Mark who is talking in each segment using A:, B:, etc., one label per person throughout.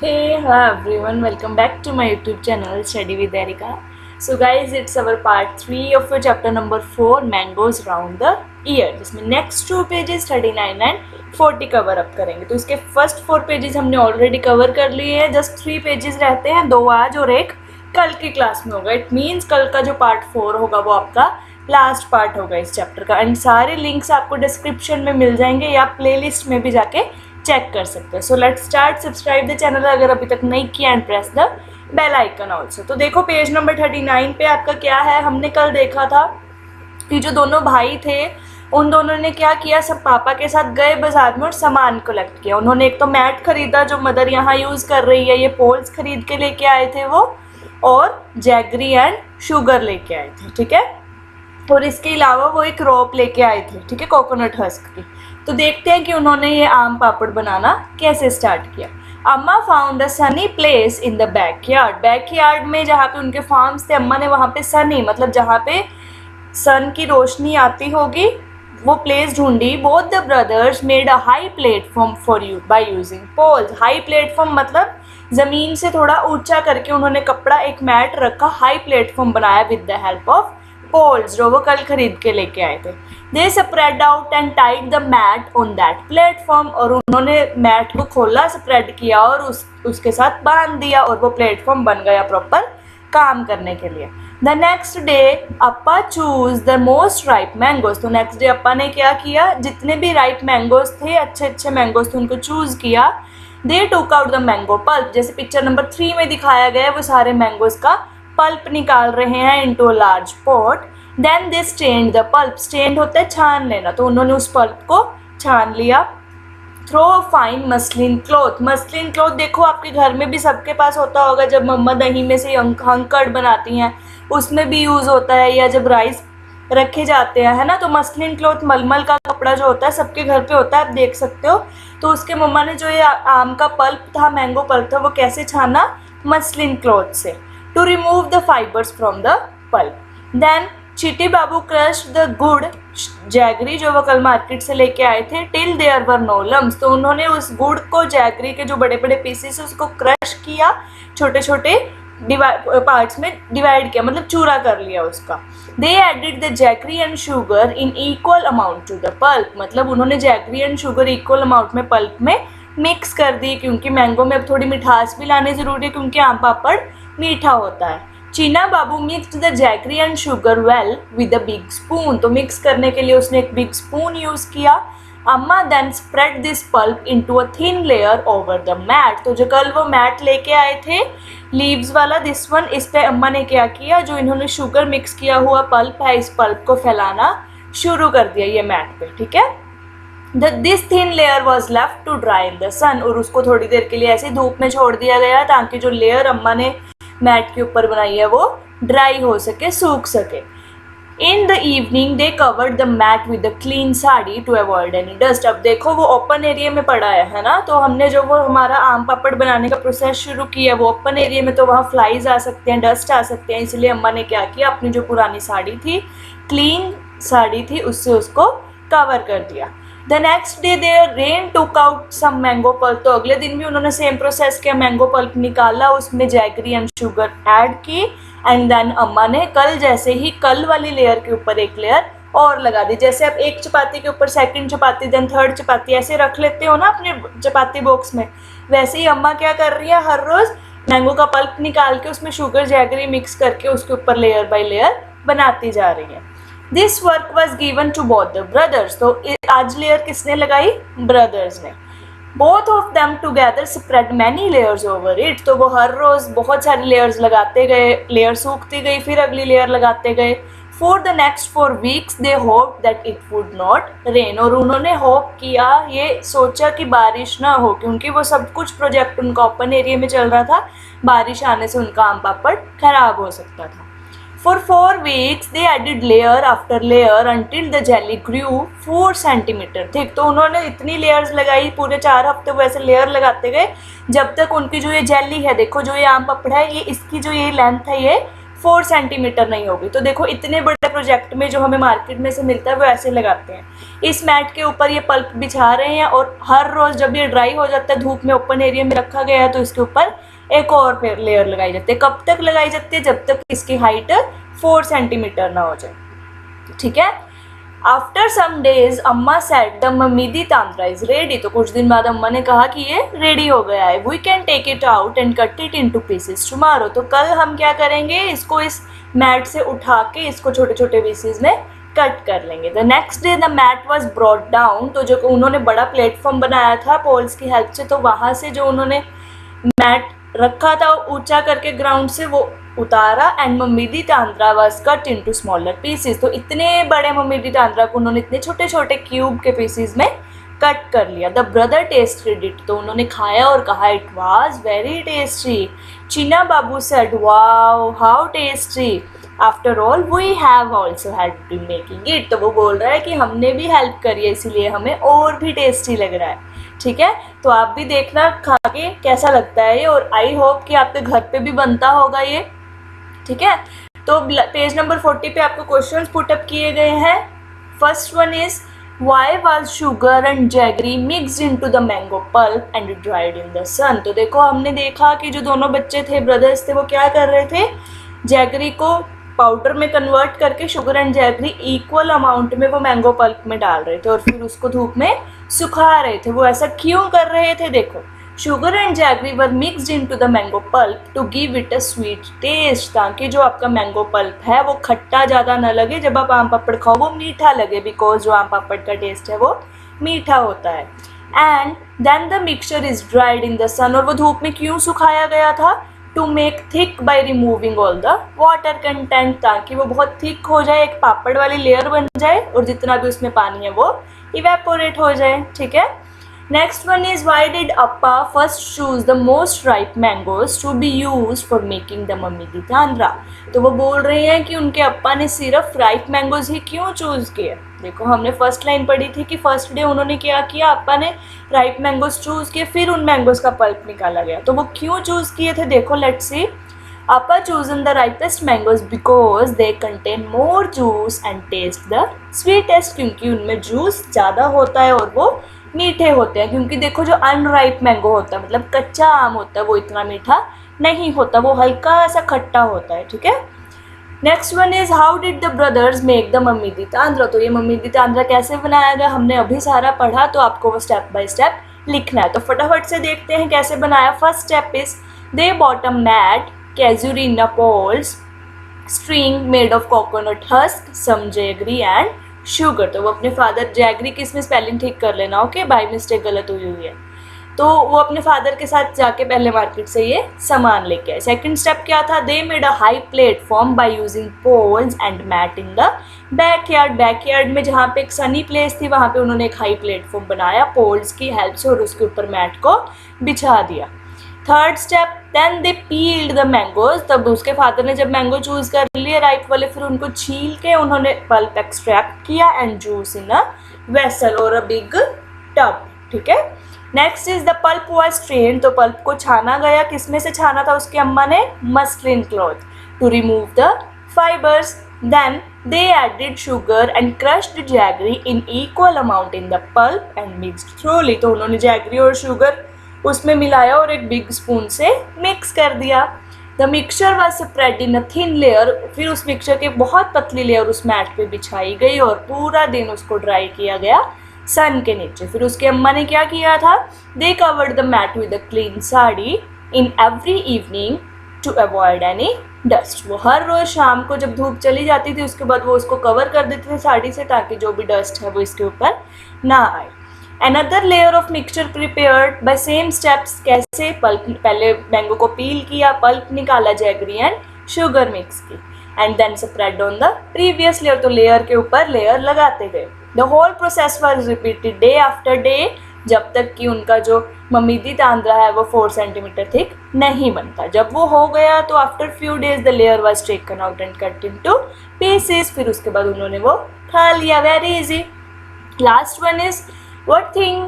A: Hey, hello everyone, welcome back to my YouTube channel Study with Erika. So guys, it's our part 3 of your chapter number 4 Mangoes Round the Year, जिसमें next 2 pages 39 and 40 cover up करेंगे. तो इसके first 4 pages हमने already cover कर लिए हैं, just 3 pages रहते हैं, 2 आज और एक कल की क्लास में होगा. इट मीन्स कल का जो पार्ट 4 होगा वो आपका लास्ट पार्ट होगा इस चैप्टर का. एंड सारे लिंक्स आपको डिस्क्रिप्शन में मिल जाएंगे या प्लेलिस्ट में भी जाके चेक कर सकते हैं. So let's start. Subscribe the channel अगर अभी तक नहीं किया and press the bell icon also. तो देखो पेज नंबर 39 पे आपका क्या है. हमने कल देखा था कि जो दोनों भाई थे उन दोनों ने क्या किया, सब पापा के साथ गए बाजार में और सामान कलेक्ट किया. उन्होंने एक तो मैट खरीदा जो मदर यहाँ यूज़ कर रही है, ये पोल्स खरीद के लेके आए थे वो, और जैगरी एंड शुगर लेके आए थे. ठीक है, और इसके अलावा वो एक रोप लेके आए थे. ठीक है, कोकोनट हस्क की. तो देखते हैं कि उन्होंने ये आम पापड़ बनाना कैसे स्टार्ट किया. अम्मा found a Sunny place in the backyard. Backyard में जहाँ पे उनके फार्म्स थे, अम्मा ने वहाँ पे सनी मतलब जहाँ पे सन की रोशनी आती होगी वो प्लेस ढूंढी. Both the brothers made a high platform for you by using poles. High platform मतलब ज़मीन से थोड़ा ऊंचा करके उन्होंने कपड़ा एक मैट रखा, हाई प्लेटफॉर्म बनाया with the help of poles जो वो कल खरीद के लेके आए थे. They spread out and tied the mat on that platform. और उन्होंने मैट को खोला, स्प्रेड किया और उसके साथ बांध दिया और वो प्लेटफॉर्म बन गया प्रॉपर काम करने के लिए. The next day Appa choose the most ripe mangoes. तो नेक्स्ट डे अप्पा ने क्या किया, जितने भी राइप मैंगोज थे, अच्छे अच्छे मैंगोज थे, उनको चूज़ किया. दे टूक आउट द मैंगो पल्प. जैसे पिक्चर नंबर 3 में दिखाया गया है, वो सारे मैंगोज का पल्प निकाल रहे हैं into a large pot. Then they strained the pulp. Strained होता है छान लेना, तो उन्होंने उस पल्प को छान लिया. Through fine muslin cloth. Muslin cloth देखो आपके घर में भी सबके पास होता होगा. जब मम्मा दही में से हंकड़ बनाती हैं उसमें भी यूज़ होता है, या जब राइस रखे जाते हैं, है ना. तो मसलिन क्लॉथ मलमल का कपड़ा जो होता है सबके घर पे होता है, आप देख सकते हो. तो उसके मम्मा ने जो ये आम का पल्प था, मैंगो पल्प था, वो कैसे छाना, मसलिन क्लॉथ से, to remove the fibers from the pulp. Then Chitti Babu crushed the gur jaggery जो वो कल मार्केट से लेके आए थे, till there were no lumps. तो उन्होंने उस गुड़ को, जैगरी के जो बड़े बड़े पीसेस उसको क्रश किया, छोटे छोटे पार्ट्स में डिवाइड किया, मतलब चूरा कर लिया उसका. They added the jaggery and sugar in equal amount to the pulp. मतलब उन्होंने jaggery and sugar equal amount में पल्प में मिक्स कर दी, क्योंकि मैंगो में अब थोड़ी मिठास भी लानी ज़रूरी है, क्योंकि आम पापड़ मीठा होता है. Cheena Babu mixed the jaggery and sugar well with a big spoon. तो मिक्स करने के लिए उसने एक बिग स्पून यूज़ किया. Amma then spread this pulp into a thin layer over the mat. तो जो कल वो मैट लेके आए थे लीव्स वाला, दिस वन, इस पे अम्मा ने क्या किया, जो इन्होंने शुगर मिक्स किया हुआ पल्प है, इस पल्प को फैलाना शुरू कर दिया ये मैट पे. ठीक है, this thin layer was left to dry in the sun. और उसको थोड़ी देर के लिए ऐसे धूप में छोड़ दिया गया ताकि जो लेयर अम्मा ने मैट के ऊपर बनाई है वो ड्राई हो सके, सूख सके. In the evening they covered the mat with a clean sari to avoid any dust. अब देखो वो ओपन एरिया में पड़ा है ना, तो हमने जो वो हमारा आम पापड़ बनाने का प्रोसेस शुरू किया वो ओपन एरिया में, तो वहाँ फ्लाइज आ सकते हैं, डस्ट आ सकते हैं. इसलिए अम्मा ने क्या किया, अपनी जो पुरानी साड़ी थी, क्लीन साड़ी थी, उससे उसको कवर कर दिया. The next day they again took out some mango pulp. तो अगले दिन भी उन्होंने सेम प्रोसेस किया, मैंगो पल्प निकाला, उसमें जैगरी एंड शुगर ऐड की, एंड देन अम्मा ने कल जैसे ही कल वाली लेयर के ऊपर एक लेयर और लगा दी. जैसे आप एक चपाती के ऊपर सेकंड चपाती, देन थर्ड चपाती ऐसे रख लेते हो ना अपने चपाती बॉक्स में, वैसे ही अम्मा क्या कर रही है, हर रोज़ मैंगो का पल्प निकाल के उसमें शुगर जैगरी मिक्स करके उसके ऊपर लेयर बाय लेयर बनाती जा रही है. This work was given to both the brothers. तो आज लेयर किसने लगाई, ब्रदर्स ने. Both of them together spread many layers over it. तो वो हर रोज़ बहुत सारी लेयर्स लगाते गए, लेयर सूखती गई, फिर अगली लेयर लगाते गए. For the next 4 weeks they hope that it would not rain. और उन्होंने होप किया, ये सोचा कि बारिश ना हो, क्योंकि वो सब कुछ प्रोजेक्ट उनका ओपन एरिया में चल रहा था, बारिश आने से उनका आम पापड़ खराब हो सकता था. For 4 weeks they added layer after layer until the jelly grew 4 centimeter thick. तो उन्होंने इतनी लेयर्स लगाई, पूरे 4 हफ्ते वो ऐसे लेयर लगाते गए जब तक उनकी जो ये जेली है, देखो जो ये आम पापड़ है, ये इसकी जो ये लेंथ है ये 4 सेंटीमीटर नहीं होगी। तो देखो इतने बड़े प्रोजेक्ट में जो हमें मार्केट में से मिलता है वो ऐसे लगाते हैं। इस मैट के ऊपर ये पल्प बिछा रहे हैं और हर रोज़ जब ये ड्राई हो जाता है, धूप में ओपन एरिया में रखा गया है, तो इसके ऊपर एक और फिर लेयर लगाई जाती है। कब तक लगाई जाती है? जब तक इसकी हाइट 4 सेंटीमीटर ना हो जाए, ठीक है। आफ्टर सम डेज अम्मा said the mamidi तांद्रा is ready. तो कुछ दिन बाद अम्मा ने कहा कि ये रेडी हो गया है। We can take it out and cut it into pieces tomorrow. तो कल हम क्या करेंगे, इसको इस मैट से उठा के इसको छोटे छोटे पीसेस में कट कर लेंगे। The next day the mat was brought down. तो जो उन्होंने बड़ा प्लेटफॉर्म बनाया था पोल्स की हेल्प से, तो वहाँ से जो उन्होंने मैट रखा था ऊंचा करके ग्राउंड से, वो उतारा। And mamidi tandra was cut into smaller pieces. तो इतने बड़े मम्मीदी तांद्रा को उन्होंने इतने छोटे छोटे क्यूब के पीसेस में कट कर लिया। The brother tested it. तो उन्होंने खाया और कहा it was very tasty. Cheena Babu said wow how tasty, after all we have also help in making it. तो वो बोल रहा है कि हमने भी हेल्प करी है, इसीलिए हमें और भी टेस्टी लग रहा है, ठीक है। तो आप भी देखना खा के कैसा लगता है ये, और आई होप कि आपके घर पे भी बनता होगा ये, ठीक है। तो पेज नंबर 40 पे आपको क्वेश्चंस पुट अप किए गए हैं। First one is why was sugar and jaggery mixed into the mango pulp and dried in the sun. तो देखो हमने देखा कि जो दोनों बच्चे थे, ब्रदर्स थे, वो क्या कर रहे थे, जैगरी को पाउडर में कन्वर्ट करके sugar and jaggery equal amount में वो मैंगो पल्प में डाल रहे थे और फिर उसको धूप में सुखा रहे थे। वो ऐसा क्यों कर रहे थे? देखो, sugar and jaggery were mixed into the mango pulp to give it a sweet taste, ताकि जो आपका मैंगो पल्प है वो खट्टा ज़्यादा ना लगे, जब आप आम पापड़ खाओ वो मीठा लगे, बिकॉज जो आम पापड़ का टेस्ट है वो मीठा होता है। And then the mixture is dried in the sun. और वो धूप में क्यों सुखाया गया था? To make thick by removing all the water content, ताकि वो बहुत थिक हो जाए, एक पापड़ वाली लेयर बन जाए और जितना भी उसमें पानी है वो इवेपोरेट हो जाए, ठीक है। Next one is why did Appa first choose the most ripe mangoes to be use for making the mamidi tandra. तो वो बोल रहे हैं कि उनके अप्पा ने सिर्फ राइप मैंगोज ही क्यों चूज किए। देखो हमने फर्स्ट लाइन पढ़ी थी कि फर्स्ट डे उन्होंने क्या किया, अप्पा ने राइप मैंगोज चूज किए, फिर उन मैंगोज का पल्प निकाला गया। तो वो क्यों चूज किए थे? देखो let's see. Appa chosen the ripest mangoes because they contain more juice and taste the sweetest, क्योंकि उनमें जूस ज़्यादा होता है और वो मीठे होते हैं। क्योंकि देखो जो अनराइप मैंगो होता है, मतलब कच्चा आम होता है, वो इतना मीठा नहीं होता, वो हल्का सा खट्टा होता है, ठीक है। Next one is how did the brothers make the mamidi tandra. तो ये मम्मीदी तांद्रा कैसे बनाया गया, हमने अभी सारा पढ़ा, तो आपको वो स्टेप बाय स्टेप लिखना है। तो फटाफट से देखते हैं कैसे बनाया। First step is they bought a mat casuarina poles string made of coconut husk, some jaggery and sugar। तो वो अपने फादर, जैगरी की इसमें स्पेलिंग ठीक कर लेना, ओके, बाय मिस्टेक गलत हुई है। तो वो अपने फादर के साथ जाके पहले मार्केट से ये सामान लेके आए। सेकंड स्टेप क्या था? They made a high platform by using poles and mat in the backyard. Backyard में जहाँ पे एक सनी प्लेस थी, वहाँ पे उन्होंने एक हाई प्लेटफॉर्म बनाया पोल्स की हेल्प से और उसके ऊपर मैट को बिछा दिया। Third step, then they peeled the mangoes. तब उसके फादर ने जब मैंगो चूज कर लिए राइप वाले, फिर उनको छील के उन्होंने पल्प एक्सट्रैक्ट किया and juice in a vessel और अ बिग टब, ठीक है। Next is the pulp was strained. तो पल्प को छाना गया। किसमें से छाना था उसकी अम्मा ने? Muslin cloth to remove the fibres. Then they added sugar and crushed jaggery in equal amount in the pulp and mixed thoroughly. तो उन्होंने जैगरी और शुगर उसमें मिलाया और एक बिग स्पून से मिक्स कर दिया। The mixture was spread in a thin layer. फिर उस मिक्सचर की बहुत पतली लेयर उस मैट पे बिछाई गई और पूरा दिन उसको ड्राई किया गया सन के नीचे। फिर उसके अम्मा ने क्या किया था? They covered the mat with a clean sari in every evening to avoid any dust. वो हर रोज़ शाम को जब धूप चली जाती थी उसके बाद वो उसको कवर कर देते थे साड़ी से, ताकि जो भी डस्ट है वो इसके ऊपर ना आए। Another layer of mixture prepared by same steps। कैसे? पल्प, पहले मैंगो को पील किया, पल्प निकाला, जैगरी एंड शुगर मिक्स की, and then spread on the previous layer. तो लेयर के ऊपर लेयर लगाते गए। The whole process was repeated day after day, जब तक कि उनका जो मम्मीदी तांद्रा है वो 4 सेंटीमीटर थिक नहीं बनता। जब वो हो गया तो after few days the layer was taken out and cut into pieces. फिर उसके बाद उन्होंने वो खा लिया। Very easy. Last one is what thing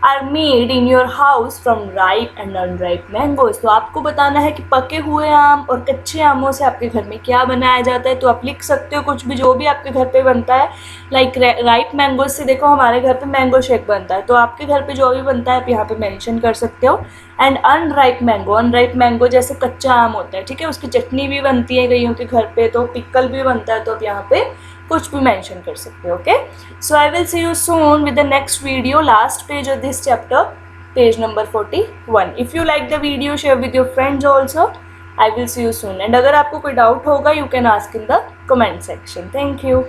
A: are made in your house from ripe and unripe mangoes. तो आपको बताना है कि पके हुए आम और कच्चे आमों से आपके घर में क्या बनाया जाता है। तो आप लिख सकते हो कुछ भी, जो भी आपके घर पे बनता है। लाइक राइप मैंगोज से देखो हमारे घर पे मैंगो शेक बनता है, तो आपके घर पे जो भी बनता है आप यहाँ पे मेंशन कर सकते हो। एंड अनराइप मैंगो जैसे कच्चा आम होता है, ठीक है, उसकी चटनी भी बनती है कईयों के घर पे, तो पिकल भी बनता है, तो आप यहाँ पे कुछ भी मेंशन कर सकते हो। Okay, so I will see you soon with the next video, last page of this chapter, page number 41. If you like the video, share with your friends also. I will see you soon. And अगर आपको कोई doubt होगा, you can ask in the comment section. Thank you.